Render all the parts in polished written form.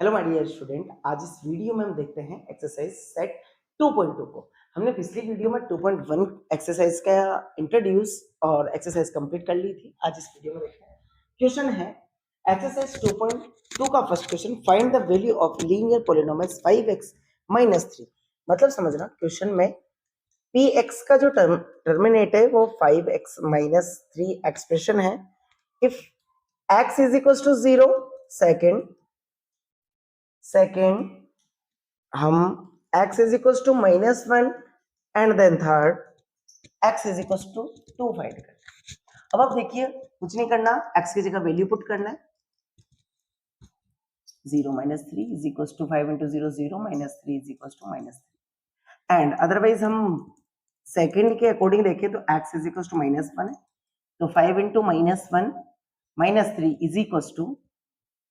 Hello my dear student, आज इस video में हम देखते हैं एक्सरसाइज सेट 2.2 को। हमने पिछली वीडियो में 2.1 एक्सरसाइज का इंट्रोड्यूस और एक्सरसाइज कंप्लीट कर ली थी। आज इस वीडियो में देखते हैं क्वेश्चन है एक्सरसाइज 2.2 का first question, find the value of linear polynomials 5x - 3। मतलब समझना, क्वेश्चन में px का जो टर्मिनेट है वो 5x - 3 एक्सप्रेशन है। If x is equal to 0, second हम x is equal to -1 and then third x is equal to 2 find करना है। अब आप देखिए, कुछ नहीं करना, x की जगह वैल्यू पुट करना है। 0 - 3 is equal to 5 into 0 0 - 3 is equal to -3 and otherwise हम सेकेंड के अकॉर्डिंग देखें तो x इज इक्वल टू -1 है, तो 5 into -1 - 3 is equal two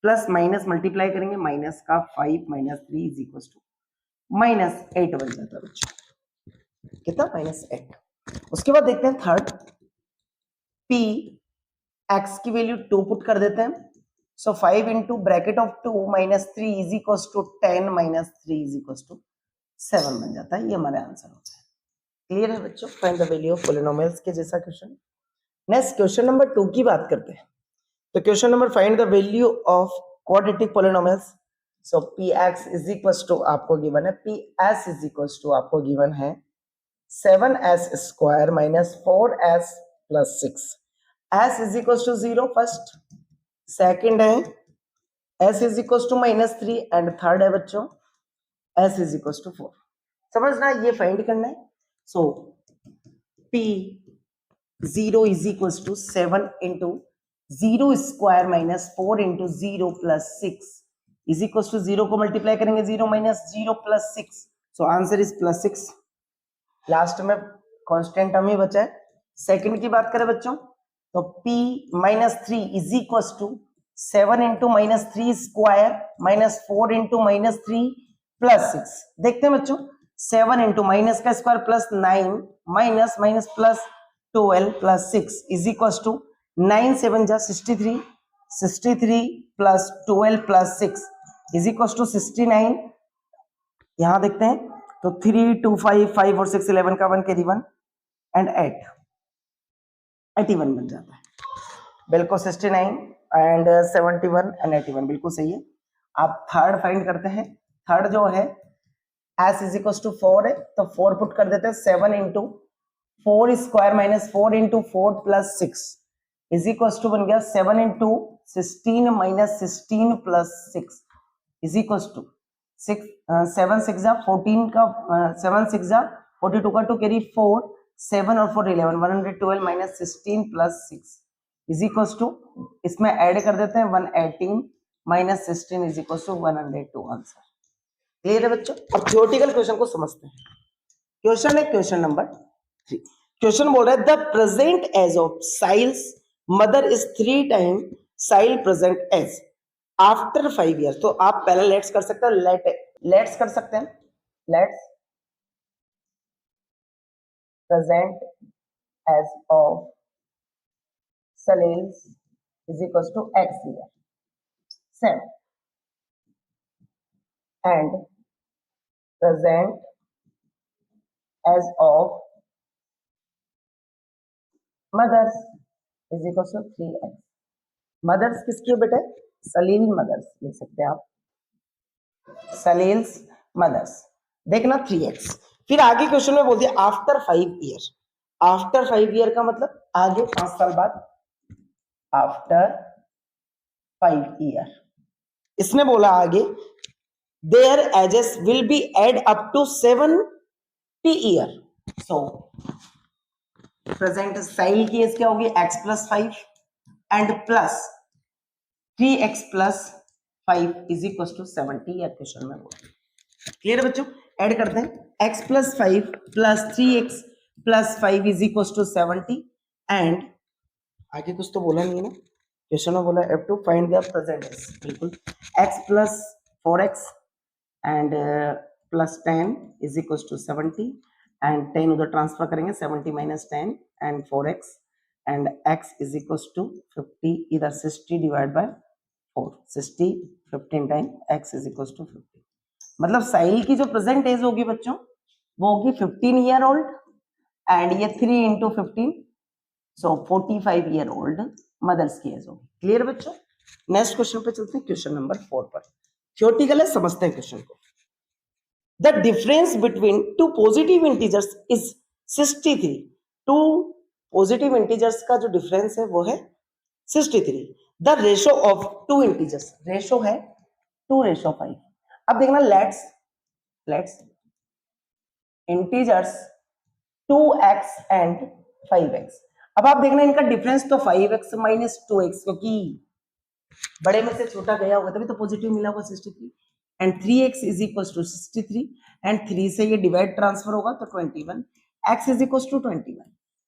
plus minus multiply करेंगे, माइनस का 5 - 3 इज इक्वल टू -8 बन जाता है बच्चों। कितना? -8। उसके बाद देखते हैं थर्ड, p x की वैल्यू 2 पुट कर देते हैं। So 5 into bracket of 2 - 3 is equal to 10 - 3 is equal to 7 बन जाता है। ये हमारा आंसर होता है। क्लियर है बच्चों? Find the value of polynomials के जैसा क्वेश्चन। नेक्स्ट क्वेश्चन नंबर 2 की बात करते हैं। तो question number, find the value of quadratic polynomials. So px is equal to आपको गिवन है, ps इज इक्वल टू आपको गिवन है 7s square minus 4s plus 6। s is equal to 0 first, second है s is equal to -3 and third है बच्चों s is equal to 4। समझना, ये find करना है। So p 0 is equal to 7 into 0 square minus 4 into 0 plus 6 is equal to 0 को multiply करेंगे 0 - 0 plus 6, so answer is +6। Last में कांस्टेंट टर्म ही बचा है। सेकंड की बात करें बच्चों तो p -3 is equal to 7 into -3 square minus 4 into -3 plus 6। देखते हैं बच्चों, 7 इंटू माइनस का square plus 9 minus minus plus 12 plus 6 is equal to 9 7 जा 63, 63 plus 12 plus 6 is equal to 69। यहां देखते हैं तो 3 2 5 5 और 6 11 का 1 कैरी 1 एंड 8 81 बन जाता है। बिल्कुल 69 एंड 71 एंड 81 बिल्कुल सही है। आप थर्ड फाइंड करते हैं। थर्ड जो है s इज इक्वल टू 4 है, तो 4 पुट कर देते हैं। 7 into 4 square minus 4 into 4 plus 6 is equal to बन गया 7 into 16 minus 16 plus 6 is equal to 6 7 6 जा 14 का 7 6 जा 42 का 2 कैरी 4 7 और 4 11 112 minus 16 plus 6 is equal to, इसमें ऐड कर देते हैं 118 minus 16 is equal to 102 answer. Clear है बच्चों? अब थ्योरेटिकल क्वेश्चन को समझते हैं। क्वेश्चन है क्वेश्चन नंबर 3। क्वेश्चन बोल रहा है the present age of Sail's mother is 3 time Sail present age after 5 years. तो आप पहले लेट्स कर सकते हैं, लेट्स कर सकते हैं। Let's present age of Salils is equals to x here. Same. And present as of mothers is equals to 3x. Mothers किसकी है बेटे? सलील मदर्स लिख सकते हैं आप, सलील्स मदर्स। देखना 3x। फिर आगे क्वेश्चन में बोल दिया आफ्टर 5 ईयर। आफ्टर 5 ईयर का मतलब आगे 5 साल बाद, आफ्टर 5 ईयर। इसने बोला आगे their ages will be add up to 70 year. So present साइल की एज क्या होगी? x plus 5 and plus 3x plus 5 is equals to 70 year question में बोला। क्लियर है बच्चों? ऐड करते हैं x plus 5 plus 3x plus 5 is equals to 70 and आगे कुछ तो बोला नहीं है ना क्वेश्चन में, बोला have to find the present age. बिल्कुल x plus 4x and plus 10 is equals to 70 and 10 उधर ट्रांसफर करेंगे 70 minus 10 and 4x and x is equals to 50, इधर 60 divided by 4 60 15 time x is equal to 15। मतलब साहिल की जो present as होगी बच्चों वो होगी 15 ईयर ओल्ड एंड ये 3 इंटू 15 सो 45 ईयर ओल्ड मदर्स की एज होगी। क्लियर बच्चों? नेक्स्ट क्वेश्चन पे चलते हैं, क्वेश्चन नंबर 4 पर। थ्योरेटिकल है, समझते हैं क्वेश्चन को। The difference between two positive integers is 63। Two positive integers का जो डिफरेंस है वो है 63। The ratio of two integers, ratio है 2:5। अब देखना, let's integers 2x and 5x। अब आप देखना इनका डिफरेंस तो 5x माइनस 2x, क्योंकि बड़े में से छोटा गया होगा तभी तो पॉजिटिव मिला होगा 63, and 3x is equal to 63 and 3 से ये डिवाइड ट्रांसफर होगा तो 21, x is equal to 21।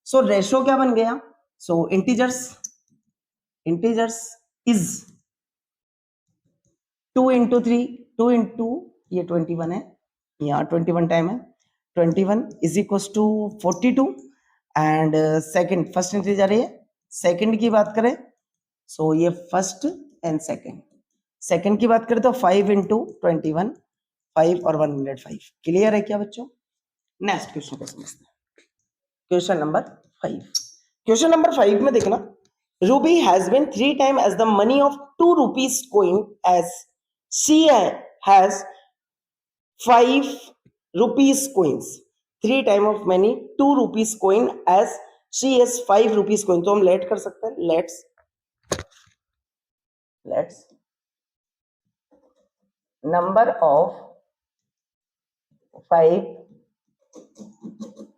So ratio क्या बन गया? So integers is 2 into 3, 2 into ये 21 है, यहाँ 21 टाइम है, 21 is equal to 42 and second, first integer है, सेकंड की बात करें सो ये फर्स्ट एंड सेकंड की बात करें तो 5 इंटू 21, 5 और 105। क्लियर है क्या बच्चों? नेक्स्ट क्वेश्चन को समझते हैं, क्वेश्चन नंबर 5। क्वेश्चन नंबर 5 में देखना, Ruby has been 3 time as the money of 2 rupees coin as she has 5 rupees coins। 3 time of money 2 rupees coin as she has 5 rupees coin। तो हम late कर सकते हैं, let's number of 5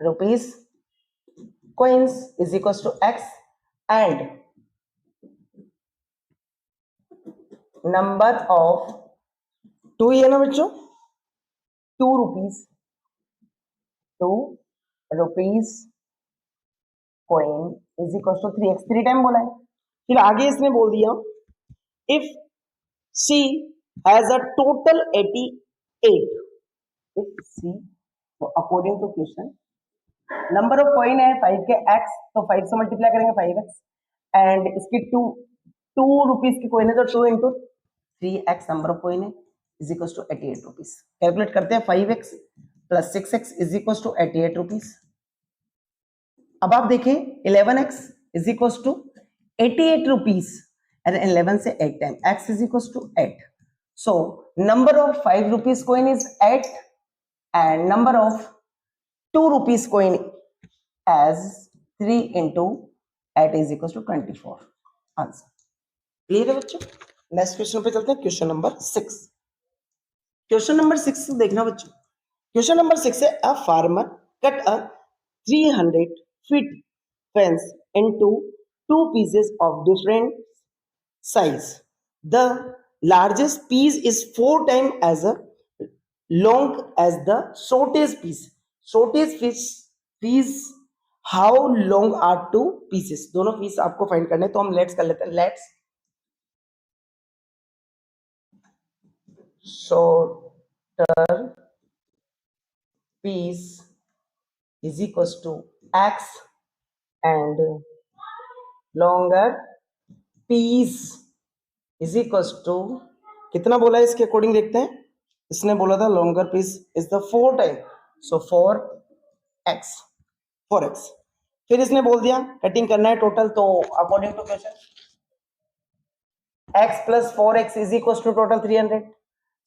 rupees coins is equals to x and number of 2 है ना बच्चों, 2 rupees coin is equals to 3x। 3 time बोला है, फिर आगे इसने बोल दिया if she has a total 88। if she, तो according to question number of coin है 5 के x, तो 5 से मल्टीप्लाई करेंगे 5x एंड इसकी 2 रुपीज की कॉइन है तो 2 into 3x number of coin है is equal to 88 rupees. Calculate करते हैं, 5x plus 6x is equal to 88 rupees. अब आप देखें 11x is equal to 88 rupees and 11 से 8 time x is equal to 8। So number of 5 rupees coin is 8 and number of 2 rupees coin as 3 into 8 is equals to 24। Answer clear है बच्चों? Next question पे चलते हैं, question number 6। Question number 6 देखना बच्चों, question number 6 है a farmer cut a 300 feet fence into 2 pieces of different size। The largest piece is 4 times as a long as the shortest piece। shortest piece how long are 2 pieces? दोनों piece आपको find करने, तो हम let's कर लेते हैं, let's shorter piece is equals to x and longer piece is equals to, कितना बोला है इसके अकॉर्डिंग देखते हैं, इसने बोला था longer piece is the 4 time, so 4x। फिर इसने बोल दिया कटिंग करना है टोटल, तो according to question x plus 4x is equal to total 300।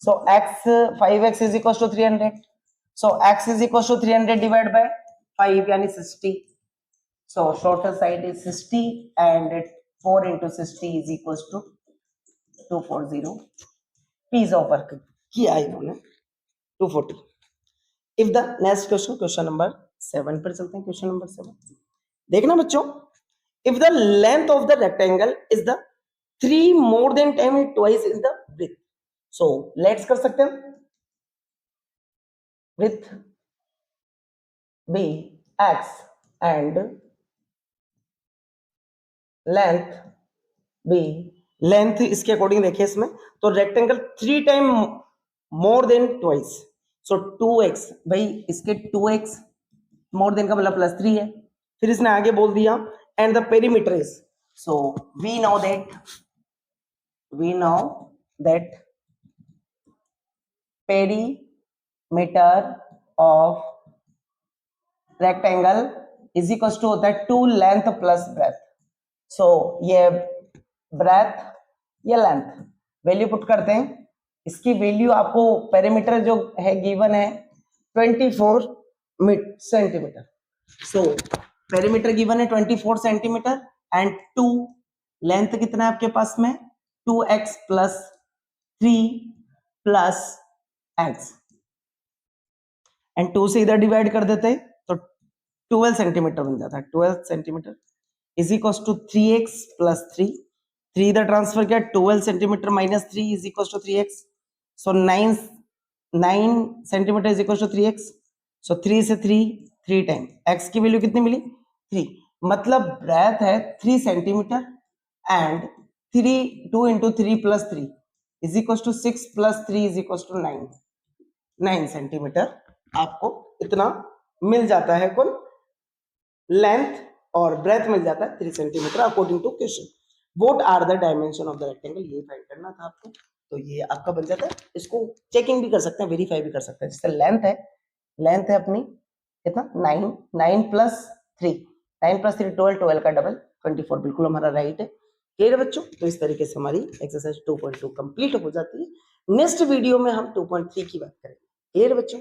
So x 5x is equal to 300। So x is equal to 300 divide by 5 यानी 60। So shorter side is 60 and 4 into 60 is equals to 240 piece of work किया इन्होंने 240। If the next question, question number 7 पर चलते हैं, question number 7 देखना बच्चों, if the length of the rectangle is the 3 more than 10 twice in the width। So let's कर सकते हैं, width b x and length b, length इसके according देखिए इसमें, तो rectangle 3 time more than twice, so 2x, भाई इसके 2x more than का मतलब प्लस 3 है। फिर इसने आगे बोल दिया and the perimeter is, so we know that we know that perimeter of rectangle is equals to होता है 2 length plus breadth. So ये breadth ये length वैल्यू पुट करते हैं. इसकी वैल्यू आपको पेरीमीटर जो है गिवन है 24 सेंटीमीटर. सो पेरीमीटर गिवन है 24 सेंटीमीटर एंड 2 लेंथ कितना है आपके पास में 2x plus 3 plus x and 2 से इधर डिवाइड कर देते हैं तो 12 सेंटीमीटर बन जाता है. 12 centimetre is equal to 3x plus 3 इधर ट्रांसफर किया 12 centimetre minus 3 is equal to 3x. So 9 centimetre is equal to 3x. So 3 से 3 टाइम x की वैल्यू कितनी मिली 3. मतलब ब्रेथ है 3 centimetre and 2 into 3 plus 3 is equal to 6 plus 3 is equal to 9 centimetre आपको इतना मिल जाता है. कौन लेंथ और ब्रेथ मिल जाता है 3 centimetre according to question. What are the dimension of the rectangle ये फाइंड करना था आपको. तो ये आपका बन जाता है. इसको चेकिंग भी कर सकते हैं वेरीफाई भी कर सकते हैं. जैसे लेंथ है अपनी कितना 9 प्लस 3 12 का डबल 24 बिल्कुल हमारा राइट है. क्लियर है बच्चों. तो इस तरीके से हमारी एक्सरसाइज 2.2 कंप्लीट हो जाती है. नेक्स्ट वीडियो में हम 2.3 की बात करेंगे. क्लियर है बच्चों.